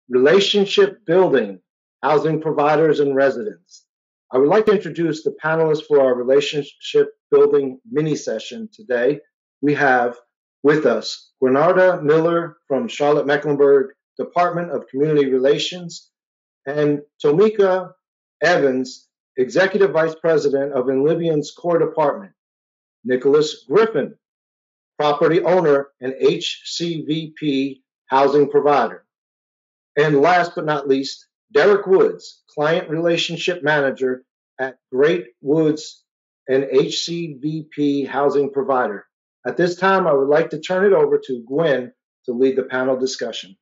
relationship building, housing providers and residents. I would like to introduce the panelists for our relationship building mini session today. We have with us Gwenarda Miller from Charlotte-Mecklenburg Department of Community Relations and Tomico Evans, Executive Vice President of INLIVIAN'S Core Department, Nicholas Griffin, property owner and HCVP housing provider. And last but not least, Derek Woods, Client Relationship Manager at Great Woods and HCVP housing provider. At this time, I would like to turn it over to Gwen to lead the panel discussion.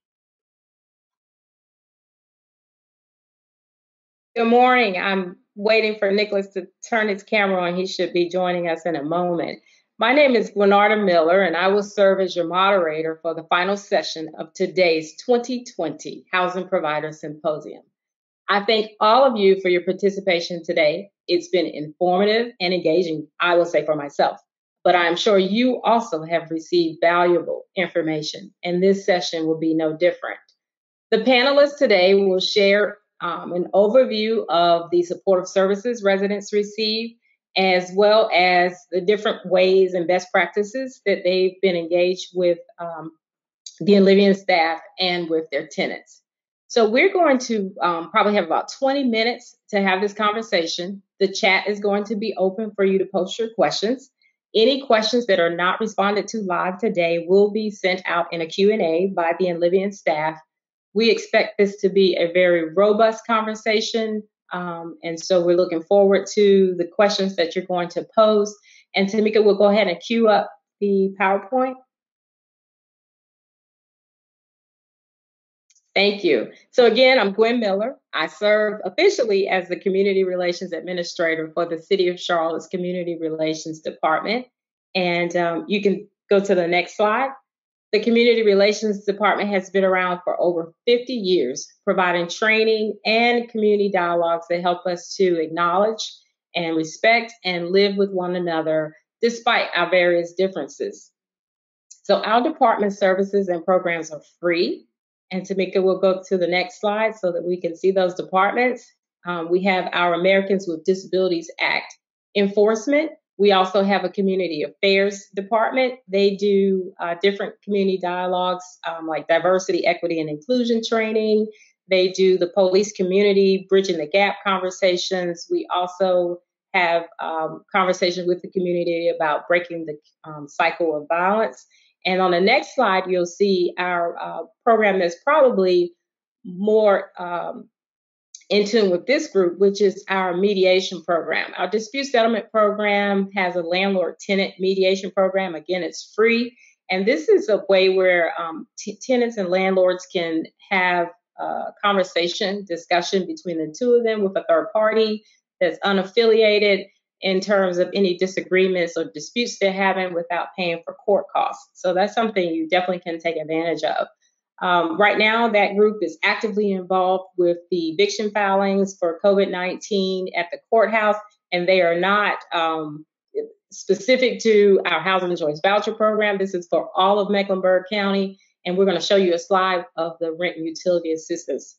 Good morning. I'm waiting for Nicholas to turn his camera on. He should be joining us in a moment. My name is Gwenarda Miller, and I will serve as your moderator for the final session of today's 2020 Housing Provider Symposium. I thank all of you for your participation today. It's been informative and engaging, I will say for myself, but I'm sure you also have received valuable information, and this session will be no different. The panelists today will share an overview of the supportive services residents receive, as well as the different ways and best practices that they've been engaged with the INLIVIAN staff and with their tenants. So we're going to probably have about 20 minutes to have this conversation. The chat is going to be open for you to post your questions. Any questions that are not responded to live today will be sent out in a Q&A by the INLIVIAN staff. We expect this to be a very robust conversation, and so we're looking forward to the questions that you're going to pose. And Tomico will go ahead and queue up the PowerPoint. Thank you. So again, I'm Gwen Miller. I serve officially as the Community Relations Administrator for the City of Charlotte's Community Relations Department. And you can go to the next slide. The Community Relations Department has been around for over 50 years, providing training and community dialogues that help us to acknowledge and respect and live with one another despite our various differences. So our department services and programs are free. And Tomico will go to the next slide so that we can see those departments. We have our Americans with Disabilities Act enforcement. We also have a community affairs department. They do different community dialogues like diversity, equity, and inclusion training. They do the police community, bridging the gap conversations. We also have conversations with the community about breaking the cycle of violence. And on the next slide, you'll see our program that's probably more in tune with this group, which is our mediation program. Our dispute settlement program has a landlord-tenant mediation program. Again, it's free. And this is a way where tenants and landlords can have a conversation, discussion between the two of them with a third party that's unaffiliated in terms of any disagreements or disputes they're having without paying for court costs. So that's something you definitely can take advantage of. Right now, that group is actively involved with the eviction filings for COVID-19 at the courthouse, and they are not specific to our Housing Choice Voucher Program. This is for all of Mecklenburg County, and we're going to show you a slide of the rent and utility assistance.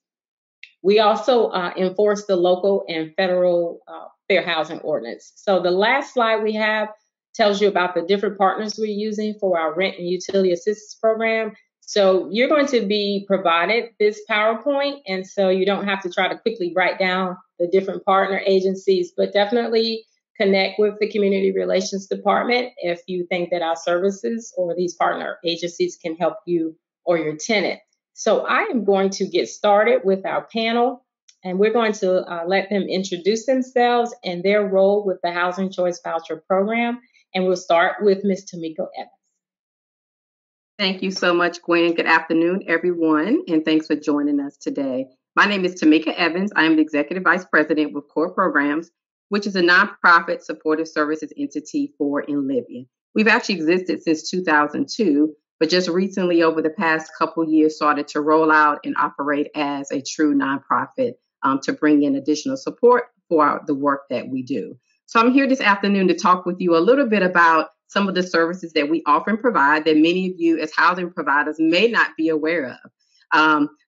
We also enforce the local and federal fair housing ordinance. So the last slide we have tells you about the different partners we're using for our rent and utility assistance program. So you're going to be provided this PowerPoint, and so you don't have to try to quickly write down the different partner agencies, but definitely connect with the Community Relations Department if you think that our services or these partner agencies can help you or your tenant. So I am going to get started with our panel, and we're going to let them introduce themselves and their role with the Housing Choice Voucher Program. And we'll start with Ms. Tomico Evans. Thank you so much, Gwen. Good afternoon, everyone, and thanks for joining us today. My name is Tomico Evans. I am the Executive Vice President with Core Programs, which is a nonprofit supportive services entity for INLIVIAN. We've actually existed since 2002, but just recently, over the past couple years, started to roll out and operate as a true nonprofit to bring in additional support for the work that we do. So I'm here this afternoon to talk with you a little bit about some of the services that we often provide that many of you as housing providers may not be aware of.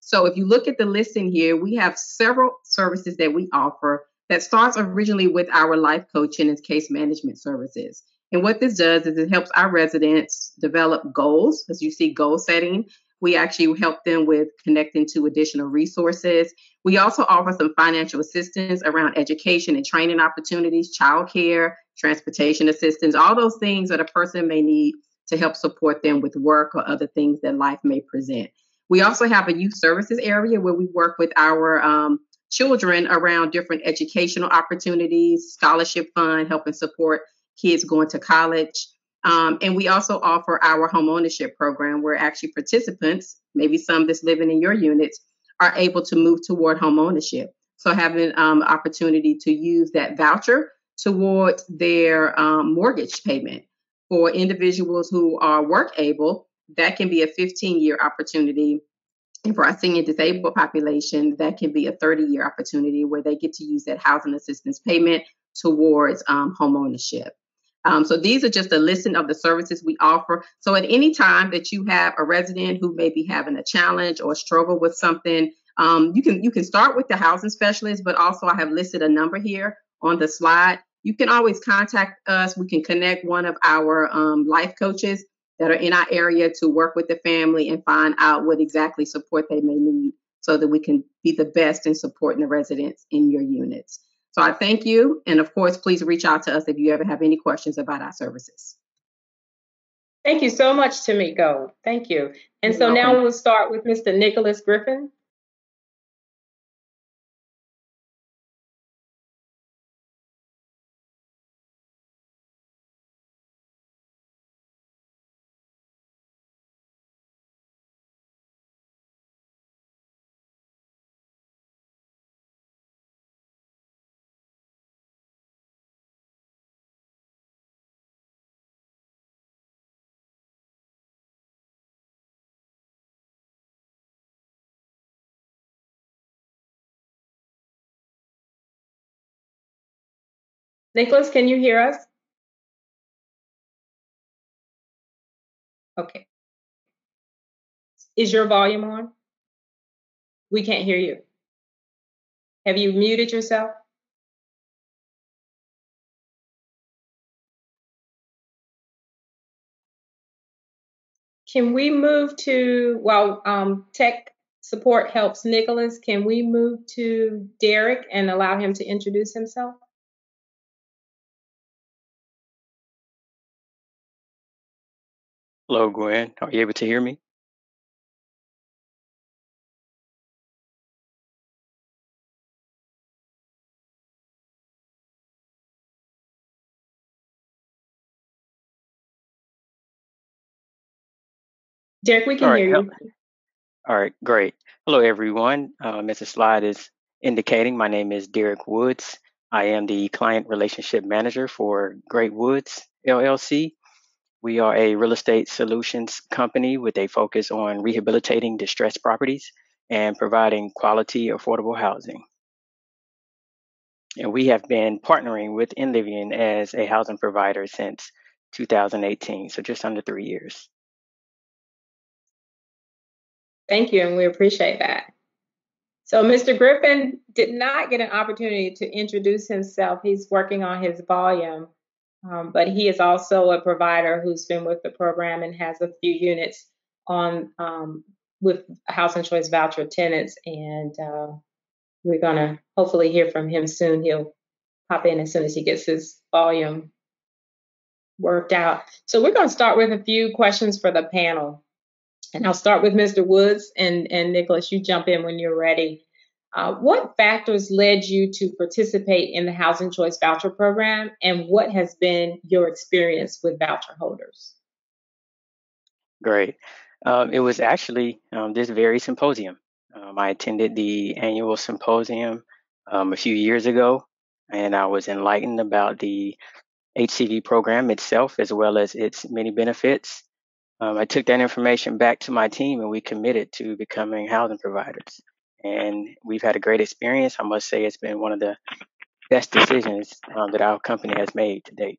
So if you look at the listing here, we have several services that we offer that starts originally with our life coaching and case management services. And what this does is it helps our residents develop goals. As you see, goal setting. We actually help them with connecting to additional resources. We also offer some financial assistance around education and training opportunities, childcare, transportation assistance, all those things that a person may need to help support them with work or other things that life may present. We also have a youth services area where we work with our children around different educational opportunities, scholarship fund, helping support kids going to college. And we also offer our home ownership program where actually participants, maybe some that's living in your units, are able to move toward home ownership. So having opportunity to use that voucher towards their mortgage payment. For individuals who are work able, that can be a 15-year opportunity. And for our senior disabled population, that can be a 30-year opportunity where they get to use that housing assistance payment towards home ownership. So these are just a listing of the services we offer. So at any time that you have a resident who may be having a challenge or struggle with something, you can start with the housing specialist, but also I have listed a number here on the slide. You can always contact us. We can connect one of our life coaches that are in our area to work with the family and find out what exactly support they may need so that we can be the best in supporting the residents in your units. So I thank you. And of course, please reach out to us if you ever have any questions about our services. Thank you so much, Tomico. Thank you. And You're so welcome. now we'll start with Mr. Nicholas Griffin. Nicholas, can you hear us? Okay. Is your volume on? We can't hear you. Have you muted yourself? Can we move to, while tech support helps Nicholas, can we move to Derek and allow him to introduce himself? Hello, Gwen. Are you able to hear me? Derek, we All can right. hear you. All right. Great. Hello, everyone. As the slide is indicating, my name is Derek Woods. I am the client relationship manager for Great Woods LLC. We are a real estate solutions company with a focus on rehabilitating distressed properties and providing quality, affordable housing. And we have been partnering with INLIVIAN as a housing provider since 2018, so just under 3 years. Thank you, and we appreciate that. So Mr. Griffin did not get an opportunity to introduce himself. He's working on his volume, but he is also a provider who's been with the program and has a few units on with Housing Choice Voucher tenants, and we're gonna hopefully hear from him soon. He'll pop in as soon as he gets his volume worked out. So we're gonna start with a few questions for the panel. And I'll start with Mr. Woods, and Nicholas, you jump in when you're ready. What factors led you to participate in the Housing Choice Voucher Program, and what has been your experience with voucher holders? Great. It was actually this very symposium. I attended the annual symposium a few years ago, and I was enlightened about the HCV program itself, as well as its many benefits. I took that information back to my team, and we committed to becoming housing providers. And we've had a great experience. I must say it's been one of the best decisions that our company has made to date.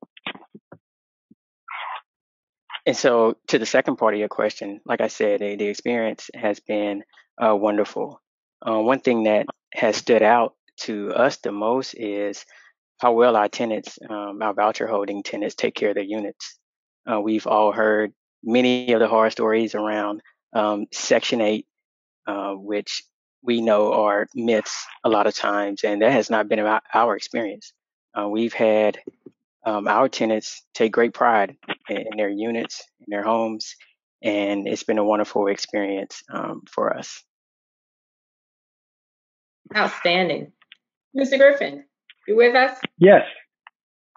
And so to the second part of your question, like I said, the experience has been wonderful. One thing that has stood out to us the most is how well our tenants, our voucher holding tenants, take care of their units. We've all heard many of the horror stories around Section 8, which we know are myths a lot of times, and that has not been our experience. We've had our tenants take great pride in their units, in their homes, and it's been a wonderful experience for us. Outstanding. Mr. Griffin, you with us? Yes.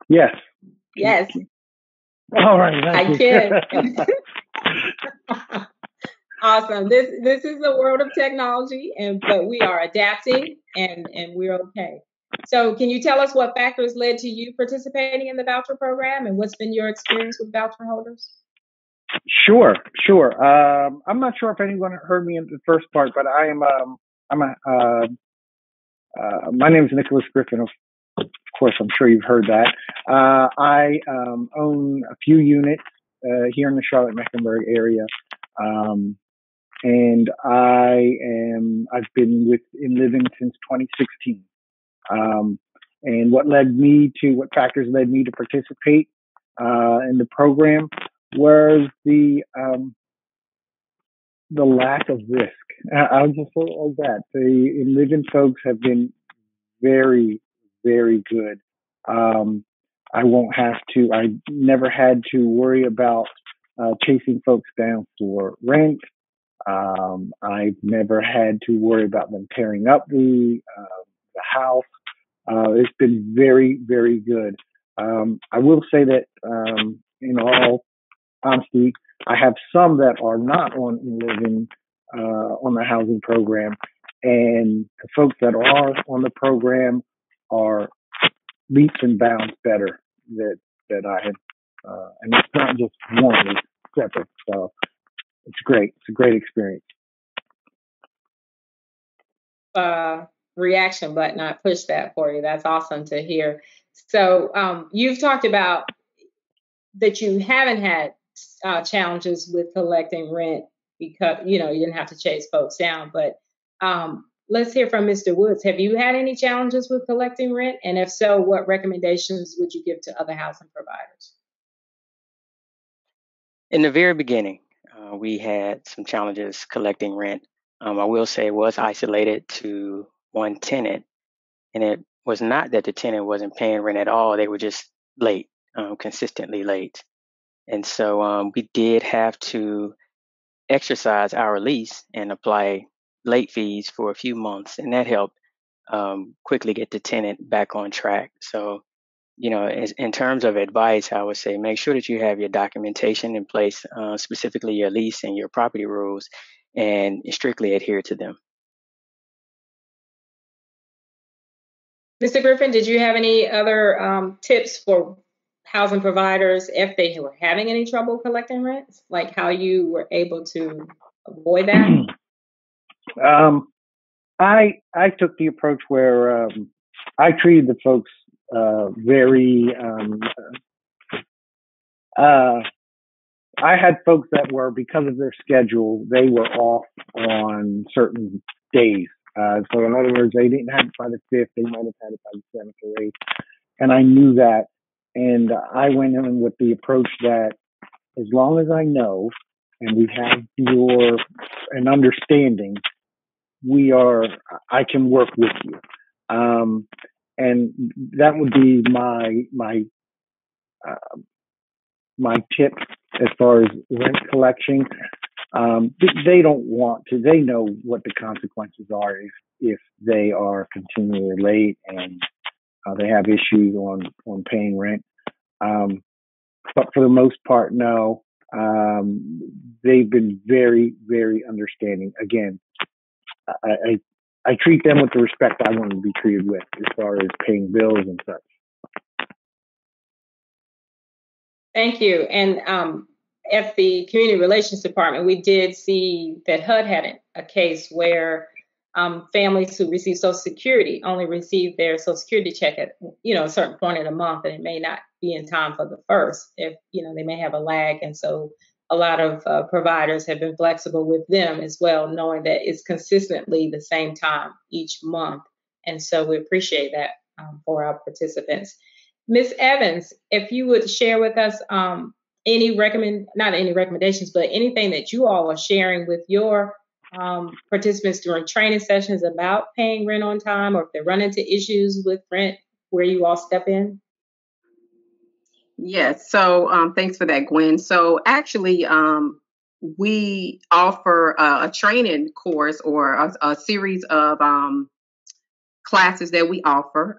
Yes. Yes. All right. I can. Awesome. This is the world of technology, but we are adapting and we're okay. So can you tell us what factors led to you participating in the voucher program and what's been your experience with voucher holders? Sure. I'm not sure if anyone heard me in the first part, but my name is Nicholas Griffin. Of course, I'm sure you've heard that. I own a few units here in the Charlotte-Mecklenburg area. And I've been with INLIVIAN since 2016. And what factors led me to participate in the program was the lack of risk. I'll just say it like that. The INLIVIAN folks have been very, very good. I never had to worry about chasing folks down for rent. I've never had to worry about them tearing up the house. It's been very, very good. I will say that, in all honesty, I have some that are not on INLIVIAN, on the housing program, and the folks that are on the program are leaps and bounds better that I had, and it's not just one; it's separate. So it's great. It's a great experience. Reaction button. I pushed that for you. That's awesome to hear. So you've talked about that you haven't had challenges with collecting rent because you didn't have to chase folks down. But let's hear from Mr. Woods. Have you had any challenges with collecting rent? And if so, what recommendations would you give to other housing providers? In the very beginning, we had some challenges collecting rent. I will say it was isolated to one tenant, and it was not that the tenant wasn't paying rent at all. They were just late, consistently late. And so we did have to exercise our lease and apply late fees for a few months, and that helped quickly get the tenant back on track. So, in terms of advice, I would say make sure that you have your documentation in place, specifically your lease and your property rules, and strictly adhere to them. Mr. Griffin, did you have any other tips for housing providers if they were having any trouble collecting rent, like how you were able to avoid that? I took the approach where I treated the folks very. I had folks that were, because of their schedule, they were off on certain days. So in other words, they didn't have it by the 5th, they might have had it by the 7th or 8th. And I knew that. And I went in with the approach that as long as I know and we have an understanding, I can work with you. And that would be my tip as far as rent collection. They don't want to. They know what the consequences are if they are continually late and they have issues on paying rent. But for the most part, no. They've been very, very understanding. Again, I treat them with the respect I want to be treated with as far as paying bills and such. Thank you. And at the Community Relations Department, we did see that HUD had a case where families who receive Social Security only receive their Social Security check at a certain point in the month, and it may not be in time for the first. If they may have a lag, and so a lot of providers have been flexible with them as well, knowing that it's consistently the same time each month. And so we appreciate that for our participants. Ms. Evans, if you would share with us not any recommendations, but anything that you all are sharing with your participants during training sessions about paying rent on time, or if they run into issues with rent, where you all step in? Yes. So thanks for that, Gwen. So actually, we offer a training course or a series of classes that we offer.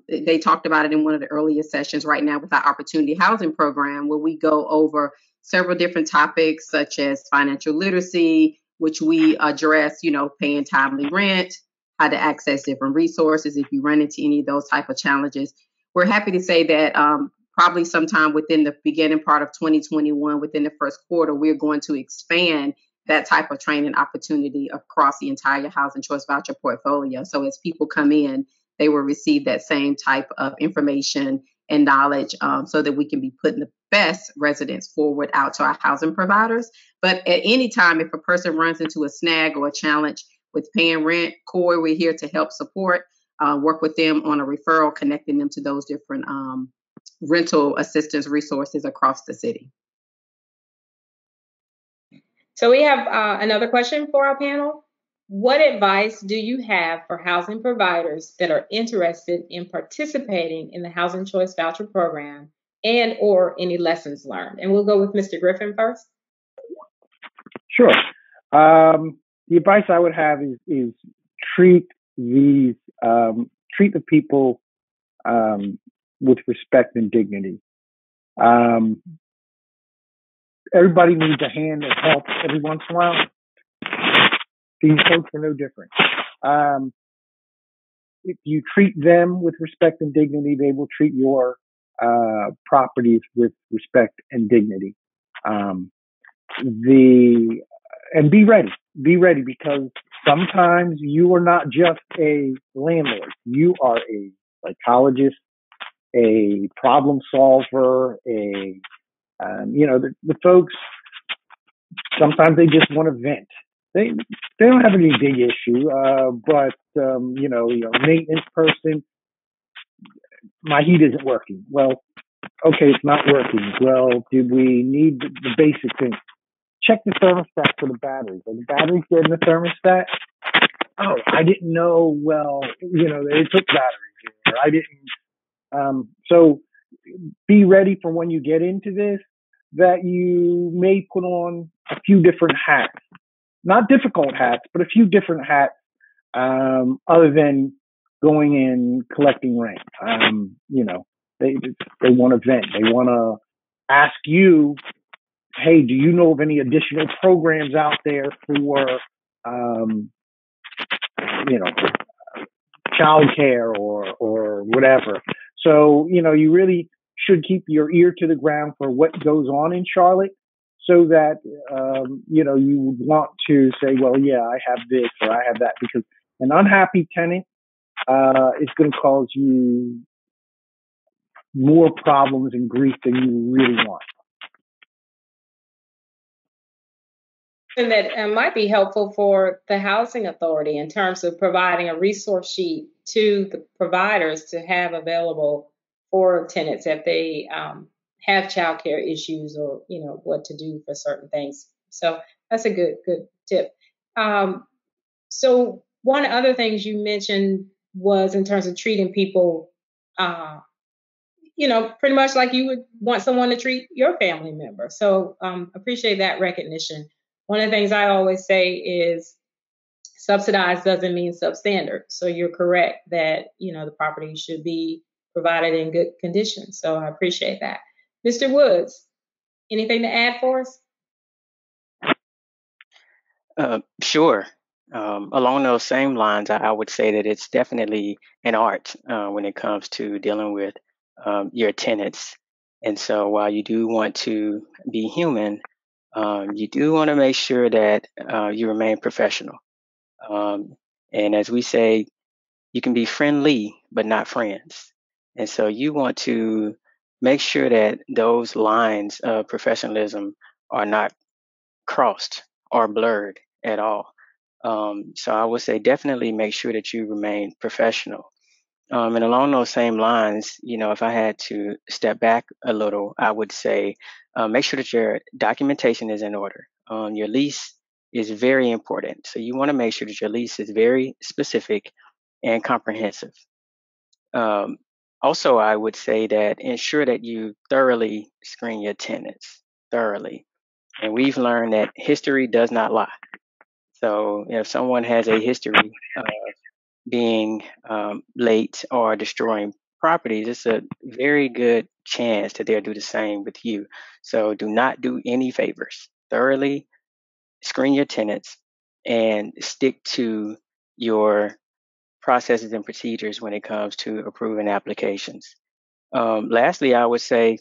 They talked about it in one of the earlier sessions right now with our Opportunity Housing Program, where we go over several different topics such as financial literacy, which we address, paying timely rent, how to access different resources if you run into any of those type of challenges. We're happy to say that probably sometime within the beginning part of 2021, within the first quarter, we're going to expand that type of training opportunity across the entire housing choice voucher portfolio. So as people come in, they will receive that same type of information and knowledge so that we can be putting the best residents forward out to our housing providers. But at any time, if a person runs into a snag or a challenge with paying rent, CORE, we're here to help support, work with them on a referral, connecting them to those different rental assistance resources across the city. So we have another question for our panel. What advice do you have for housing providers that are interested in participating in the Housing Choice Voucher Program, and or any lessons learned? And we'll go with Mr. Griffin first. Sure. The advice I would have is treat the people with respect and dignity. Everybody needs a hand that helps every once in a while. These folks are no different. If you treat them with respect and dignity, they will treat your properties with respect and dignity. And be ready. Be ready, because sometimes you are not just a landlord. You are a psychologist, a problem solver, the folks, sometimes they just want to vent. They don't have any big issue, but maintenance person, my heat isn't working. Well, okay, it's not working. Well, do we need the basic things? Check the thermostat for the batteries. Are the batteries dead in the thermostat? Oh, I didn't know. Well, they took batteries, or I didn't. So be ready for when you get into this, that you may put on a few different hats. Not difficult hats, but a few different hats, other than going in collecting rent. They want to vent. They want to ask you, hey, do you know of any additional programs out there for, childcare or whatever? So, you really should keep your ear to the ground for what goes on in Charlotte, so that, you would want to say, well, yeah, I have this or I have that, because an unhappy tenant is going to cause you more problems and grief than you really want. And that might be helpful for the housing authority in terms of providing a resource sheet to the providers to have available for tenants if they have childcare issues, or what to do for certain things. So that's a good tip. So one other things you mentioned was in terms of treating people, pretty much like you would want someone to treat your family member. So appreciate that recognition. One of the things I always say is subsidized doesn't mean substandard. So you're correct that, the property should be provided in good condition. So I appreciate that. Mr. Woods, anything to add for us? Sure. Along those same lines, I would say that it's definitely an art when it comes to dealing with your tenants. And so while you do want to be human, you do want to make sure that you remain professional. And as we say, you can be friendly, but not friends. And so you want to make sure that those lines of professionalism are not crossed or blurred at all. So I would say definitely make sure that you remain professional. And along those same lines, if I had to step back a little, I would say make sure that your documentation is in order. Your lease is very important. So you want to make sure that your lease is very specific and comprehensive. Um, Also, I would say that ensure that you thoroughly screen your tenants, thoroughly. And we've learned that history does not lie. So if someone has a history of being late or destroying properties, it's a very good chance that they'll do the same with you. So do not do any favors. Thoroughly screen your tenants and stick to your processes and procedures when it comes to approving applications. Lastly, I would say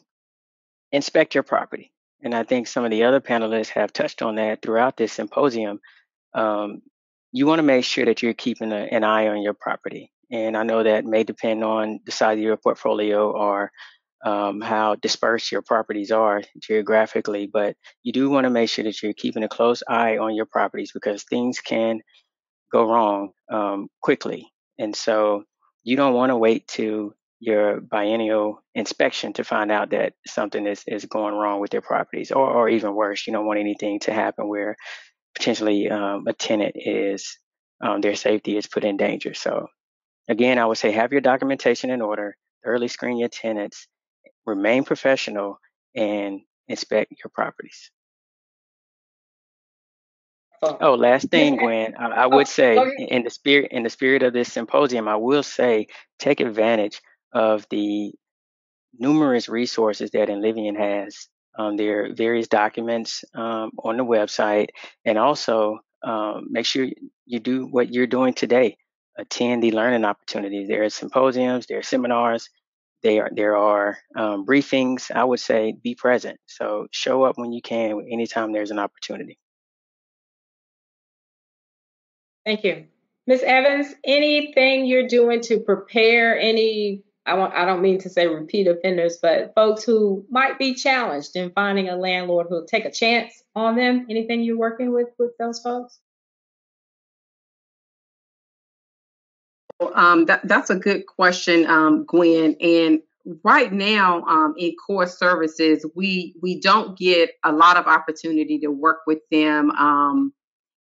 inspect your property. And I think some of the other panelists have touched on that throughout this symposium. Um, you want to make sure that you're keeping an eye on your property. And I know that may depend on the size of your portfolio or how dispersed your properties are geographically, but you do want to make sure that you're keeping a close eye on your properties because things can go wrong quickly. And so you don't want to wait to your biennial inspection to find out that something is going wrong with your properties, or even worse, you don't want anything to happen where potentially a tenant is their safety is put in danger. So again, I would say have your documentation in order, thoroughly screen your tenants, remain professional, and inspect your properties. Oh, last thing, Gwen, I would say Okay. in the spirit of this symposium, I will say take advantage of the numerous resources that INLIVIAN has. There are various documents on the website, and also make sure you do what you're doing today. Attend the learning opportunities. There are symposiums, there are seminars, there are briefings. I would say be present. So show up when you can, anytime there's an opportunity. Thank you. Ms. Evans, anything you're doing to prepare I don't mean to say repeat offenders, but folks who might be challenged in finding a landlord who'll take a chance on them? Anything you're working with those folks? That's a good question, Gwen. And right now, in core services, we don't get a lot of opportunity to work with them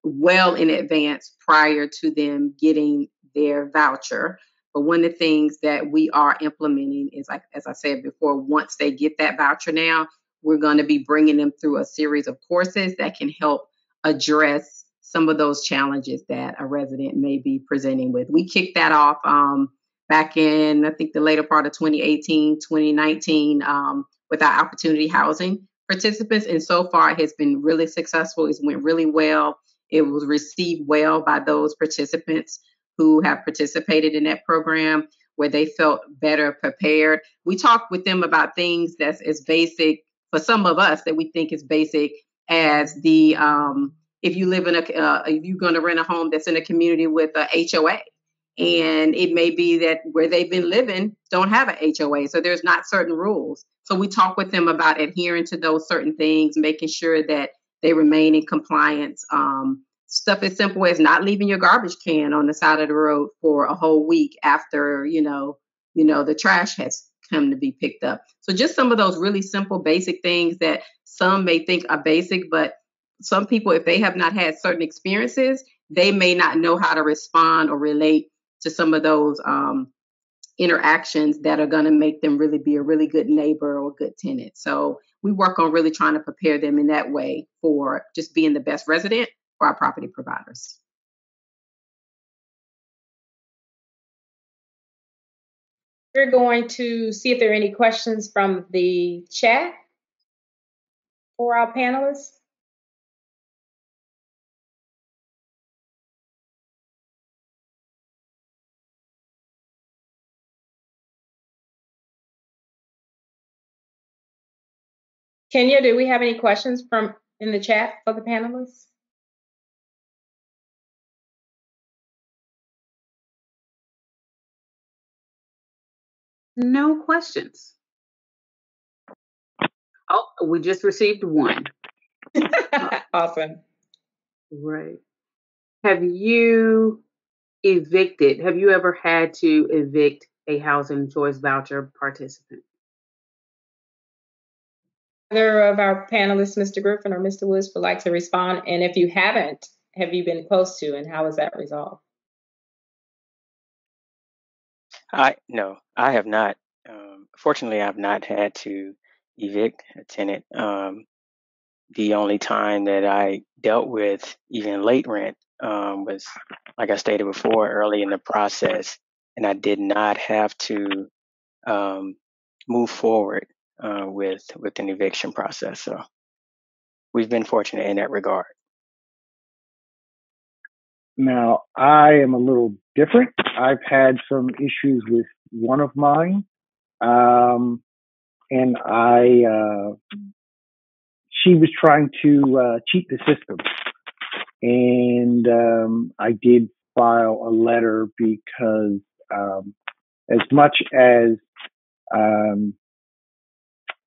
well in advance prior to them getting their voucher. But one of the things that we are implementing is, like as I said before, once they get that voucher now, we're going to be bringing them through a series of courses that can help address some of those challenges that a resident may be presenting with. We kicked that off back in, I think, the later part of 2018, 2019 with our opportunity housing participants. And so far, it has been really successful. It's went really well. It was received well by those participants who have participated in that program, where they felt better prepared. We talked with them about things that's as basic for some of us that we think is basic as the if you live in if you're going to rent a home that's in a community with a HOA, and it may be that where they've been living don't have an HOA, so there's not certain rules. So we talk with them about adhering to those certain things, making sure that they remain in compliance. Stuff as simple as not leaving your garbage can on the side of the road for a whole week after the trash has come to be picked up. So just some of those really simple, basic things that some may think are basic, but some people, if they have not had certain experiences, they may not know how to respond or relate to some of those interactions that are going to make them really be a really good neighbor or good tenant. So we work on really trying to prepare them in that way for just being the best resident for our property providers. We're going to see if there are any questions from the chat for our panelists. Kenya, do we have any questions from in the chat for the panelists? No questions. Oh, we just received one. Awesome. Right. Have you ever had to evict a housing choice voucher participant? Either of our panelists, Mr. Griffin or Mr. Woods, would like to respond. And if you haven't, have you been close to, and how is that resolved? No, I have not. Fortunately, I've not had to evict a tenant. The only time that I dealt with even late rent was, like I stated before, early in the process, and I did not have to um, move forward with an eviction process. So we've been fortunate in that regard. Now, I am a little different. I've had some issues with one of mine, um, and she was trying to cheat the system, and I did file a letter because as much as um,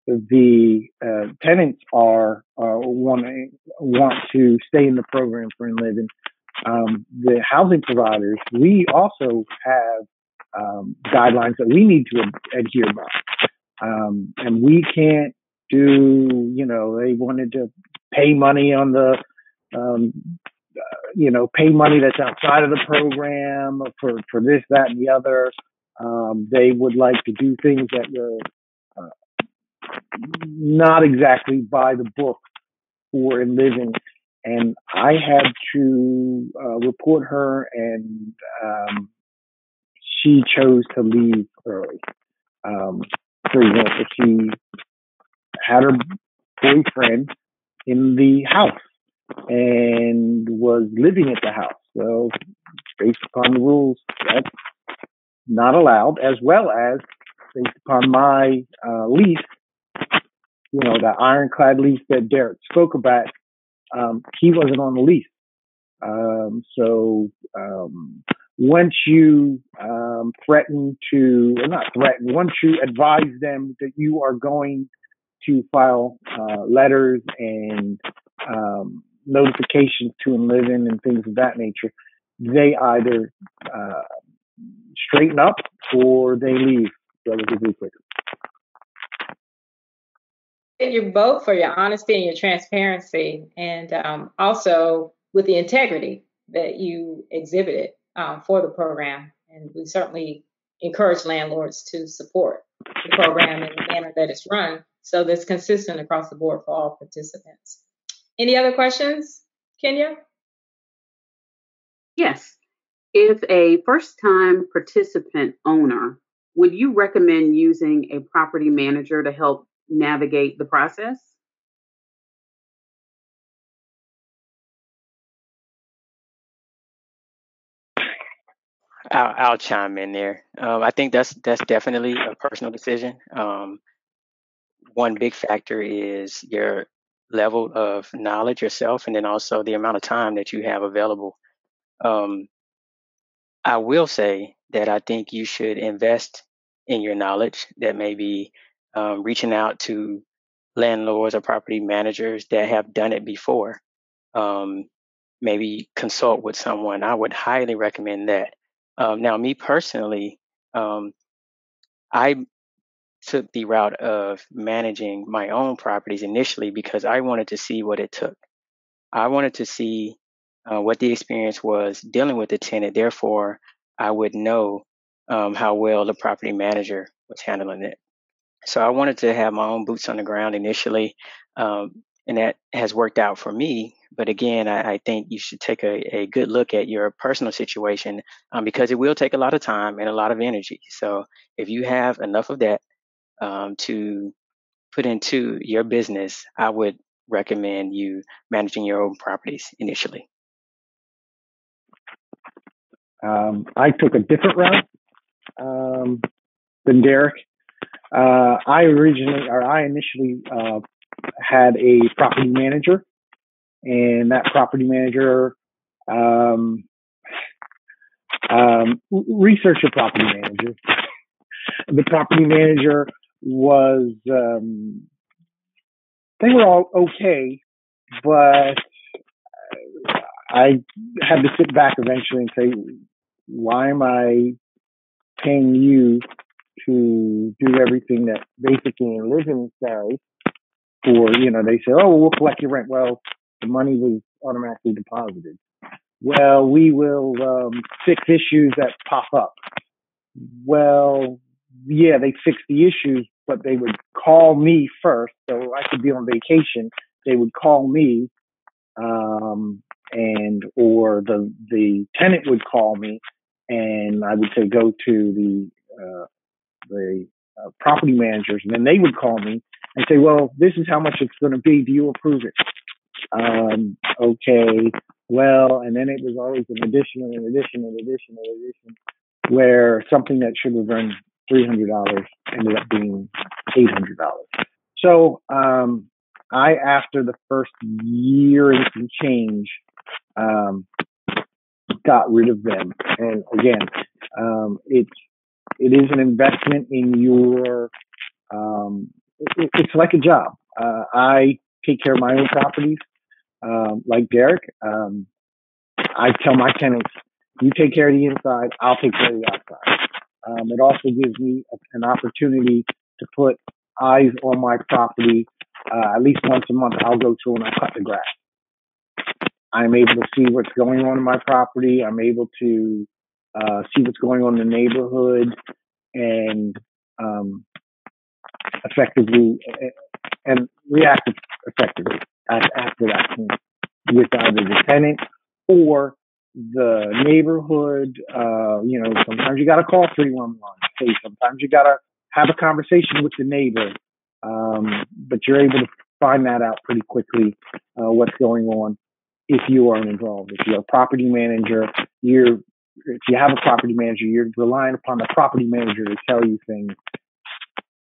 the tenants want to stay in the program for INLIVIAN, the housing providers, we also have guidelines that we need to adhere by. And we can't do, they wanted to pay money on the, pay money that's outside of the program for this, that, and the other. They would like to do things that were not exactly by the book for INLIVIAN. And I had to report her, and she chose to leave early. For example, she had her boyfriend in the house and was living at the house. Well, based upon the rules, that's not allowed, as well as based upon my lease, the ironclad lease that Derek spoke about, he wasn't on the lease. So once you once you advise them that you are going to file letters and notifications to INLIVIAN and things of that nature, they either straighten up or they leave relatively quickly. Thank you both for your honesty and your transparency, and also with the integrity that you exhibited for the program. And we certainly encourage landlords to support the program in the manner that it's run, so that's consistent across the board for all participants. Any other questions, Kenya? Yes. If a first-time participant owner, would you recommend using a property manager to help navigate the process? I'll chime in there. I think that's definitely a personal decision. One big factor is your level of knowledge yourself, and then also the amount of time that you have available. Um, I will say that I think you should invest in your knowledge. That may be reaching out to landlords or property managers that have done it before. Um, Maybe consult with someone. I would highly recommend that. Now, me personally, I took the route of managing my own properties initially because I wanted to see what it took. I wanted to see what the experience was dealing with the tenant. Therefore, I would know how well the property manager was handling it. So I wanted to have my own boots on the ground initially, and that has worked out for me. But again, I think you should take a good look at your personal situation because it will take a lot of time and a lot of energy. So if you have enough of that to put into your business, I would recommend you managing your own properties initially. I took a different route than Derek. I initially had a property manager, and that property manager research a property manager. The property manager was they were all okay, but I had to sit back eventually and say, why am I paying you to do everything that basically INLIVIAN says for, they say, oh, we'll collect your rent. Well, the money was automatically deposited. Well, we will fix issues that pop up. Well, yeah, they fix the issues, but they would call me first. So I could be on vacation. They would call me, or the tenant would call me, and I would say go to the property managers, and then they would call me and say, well, this is how much it's going to be. Do you approve it? Okay. Well, and then it was always an addition, where something that should have been $300 ended up being $800. So, after the first year and some change, got rid of them. And again, it is an investment in your, it's like a job. I take care of my own properties. Like Derek, I tell my tenants, you take care of the inside, I'll take care of the outside. It also gives me an opportunity to put eyes on my property. At least once a month, I'll go through and I cut the grass. I'm able to see what's going on in my property. I'm able to see what's going on in the neighborhood and effectively and react effectively after that point with either the tenant or the neighborhood. Sometimes you got to call 311. Hey, sometimes you got to have a conversation with the neighbor, but you're able to find that out pretty quickly, what's going on if you are involved. If you're a property manager, if you have a property manager, you're relying upon the property manager to tell you things,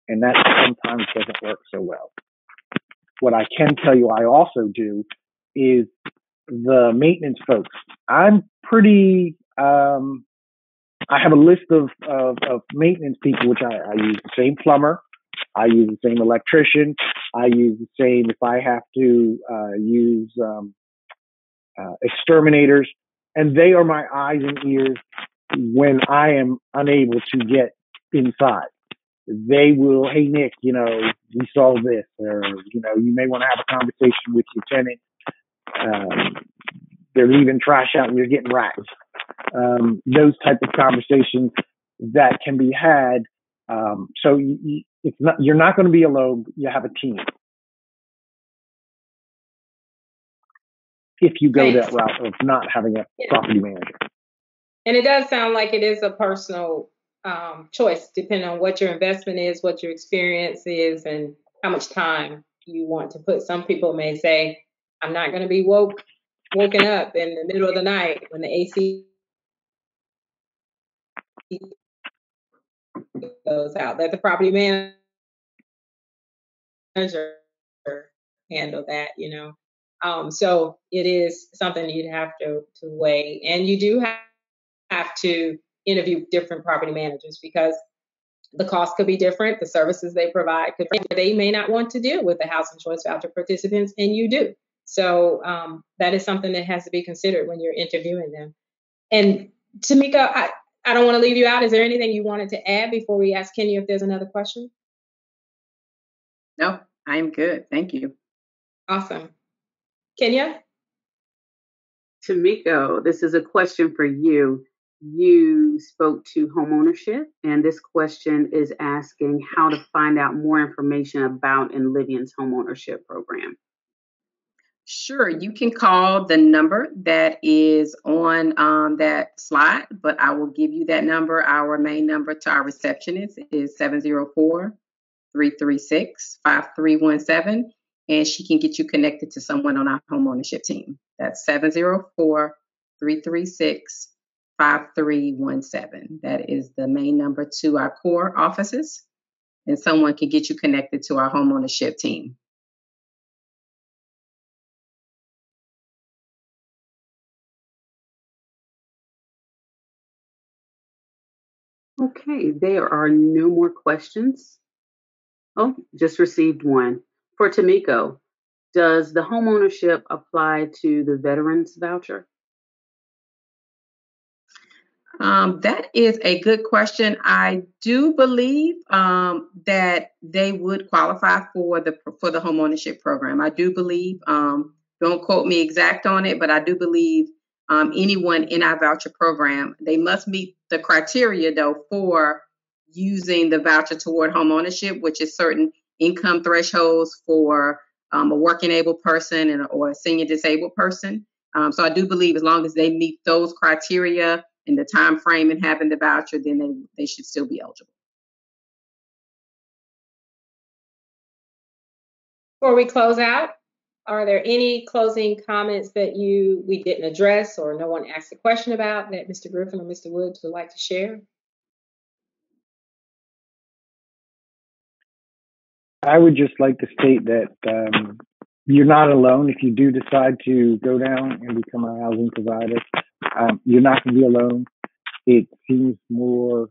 and that sometimes doesn't work so well. What I can tell you I also do is the maintenance folks. I'm pretty, I have a list of maintenance people, which I use the same plumber. I use the same electrician. I use the same, if I have to use exterminators. And they are my eyes and ears when I am unable to get inside. They will, hey, Nick, we saw this, or, you may want to have a conversation with your tenant. They're leaving trash out and you're getting rats. Those type of conversations that can be had. So you're not going to be alone. You have a team. If you go that route of not having a property manager. And it does sound like it is a personal choice, depending on what your investment is, what your experience is, and how much time you want to put. Some people may say, I'm not going to be woken up in the middle of the night when the AC goes out. Let the property manager handle that, So it is something you'd have to weigh. And you do have to interview different property managers because the cost could be different. The services they provide they may not want to deal with the housing choice voucher participants, and you do. So that is something that has to be considered when you're interviewing them. And Tomico, I don't want to leave you out. Is there anything you wanted to add before we ask Kenya if there's another question? No, I'm good. Thank you. Awesome. Kenya? Tomico, this is a question for you. You spoke to homeownership, and this question is asking how to find out more information about INLIVIAN'S homeownership program. Sure, you can call the number that is on that slide, but I will give you that number. Our main number to our receptionist is 704-336-5317, and she can get you connected to someone on our homeownership team. That's 704-336-5317. That is the main number to our core offices, and someone can get you connected to our homeownership team. Okay, there are no more questions. Oh, just received one. For Tomico, Does the homeownership apply to the veterans voucher? That is a good question. I do believe that they would qualify for the homeownership program. I do believe. Don't quote me exact on it, but I do believe anyone in our voucher program, they must meet the criteria though for using the voucher toward homeownership, which is certain income thresholds for a working able person or a senior disabled person. So I do believe as long as they meet those criteria in the time frame and having the voucher, then they should still be eligible. Before we close out, are there any closing comments that we didn't address or no one asked a question about that Mr. Griffin or Mr. Woods would like to share? I would just like to state that you're not alone if you do decide to go down and become a housing provider. You're not going to be alone. It seems more,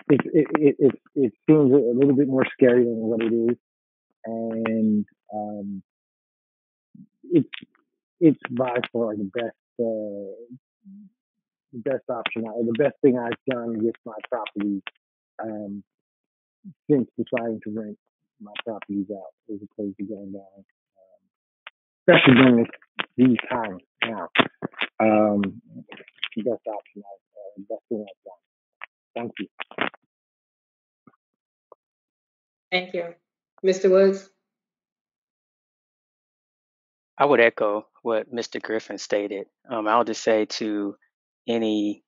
it seems a little bit more scary than what it is. And it's by far the best option, the best thing I've done with my properties since deciding to rent my properties out as opposed to going down, especially during these times now. The best option, best thing I've done. Thank you. Thank you. Mr. Woods? I would echo what Mr. Griffin stated. I'll just say to any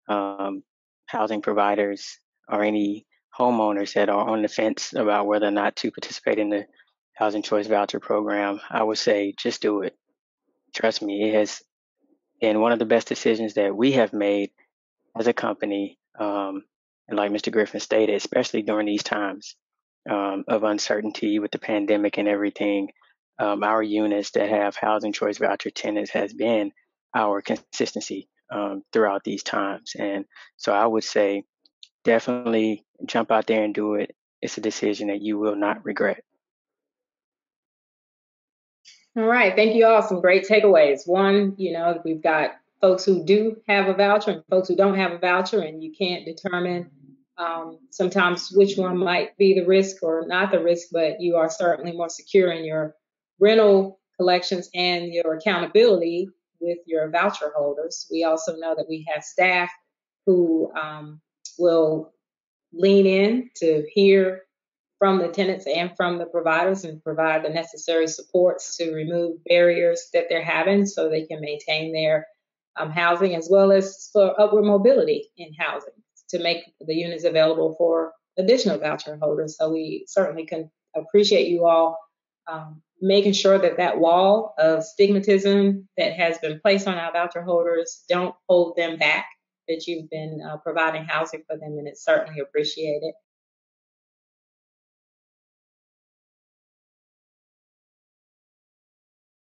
housing providers or any homeowners that are on the fence about whether or not to participate in the Housing Choice Voucher Program, I would say just do it. Trust me, it has been one of the best decisions that we have made as a company. And like Mr. Griffin stated, especially during these times of uncertainty with the pandemic and everything, our units that have Housing Choice Voucher tenants has been our consistency throughout these times. And so I would say definitely jump out there and do it. It's a decision that you will not regret. All right. Thank you all. Some great takeaways. One, we've got folks who do have a voucher and folks who don't have a voucher, and you can't determine sometimes which one might be the risk or not the risk, but you are certainly more secure in your rental collections and your accountability with your voucher holders. We also know that we have staff who will lean in to hear from the tenants and from the providers and provide the necessary supports to remove barriers that they're having so they can maintain their housing, as well as for upward mobility in housing to make the units available for additional voucher holders. So we certainly can appreciate you all making sure that that wall of stigmatism that has been placed on our voucher holders don't hold them back, that you've been providing housing for them, and it's certainly appreciated.